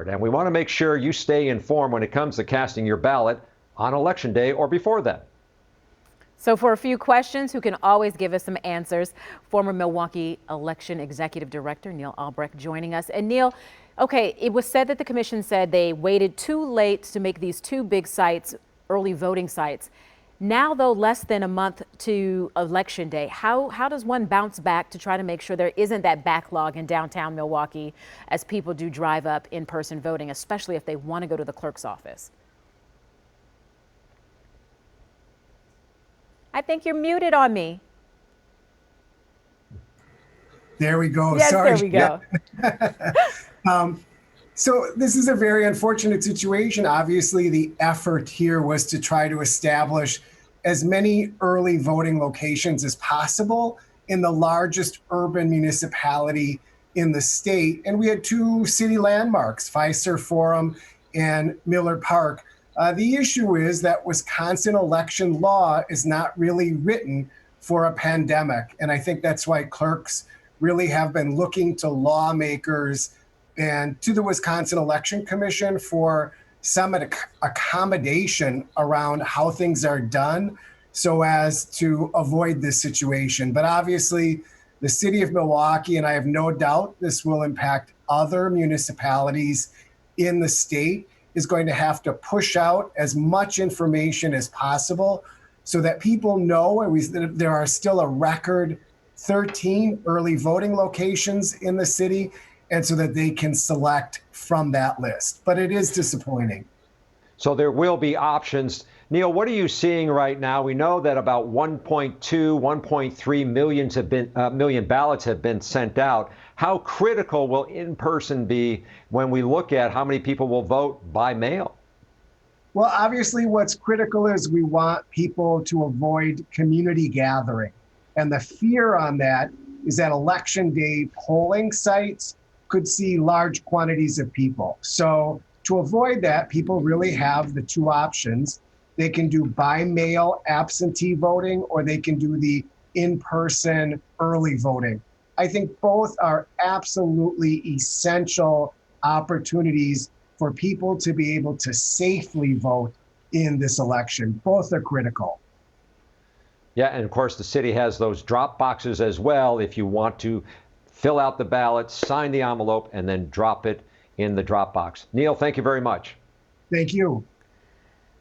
forward. And we want to make sure you stay informed when it comes to casting your ballot on Election Day or before that. So for a few questions, who can always give us some answers, former Milwaukee election executive director Neil Albrecht joining us. And Neil, okay, it was said that the commission said they waited too late to make these two big sites, early voting sites. Now, though, less than a month to Election Day, how does one bounce back to try to make sure there isn't that backlog in downtown Milwaukee as people do drive up in-person voting, especially if they want to go to the clerk's office? I think you're muted on me. There we go. Yes, Sorry. There we go. So this is a very unfortunate situation. Obviously, the effort here was to try to establish as many early voting locations as possible in the largest urban municipality in the state. And we had two city landmarks, Pfizer Forum and Miller Park. The issue is that Wisconsin election law is not really written for a pandemic. And I think that's why clerks really have been looking to lawmakers and to the Wisconsin Election Commission for some accommodation around how things are done so as to avoid this situation. But obviously, the city of Milwaukee, and I have no doubt this will impact other municipalities in the state, is going to have to push out as much information as possible so that people know there are still a record 13 early voting locations in the city, and so that they can select from that list. But it is disappointing. So there will be options. Neil, what are you seeing right now? We know that about 1.2, 1.3 million ballots have been sent out. How critical will in-person be when we look at how many people will vote by mail? Well, obviously, what's critical is we want people to avoid community gathering. And the fear on that is that Election Day polling sites could see large quantities of people. So to avoid that, people really have the two options. They can do by mail absentee voting, or they can do the in-person early voting. I think both are absolutely essential opportunities for people to be able to safely vote in this election. Both are critical. Yeah, and of course, the city has those drop boxes as well if you want to fill out the ballot, sign the envelope, and then drop it in the drop box. Neil, thank you very much. Thank you.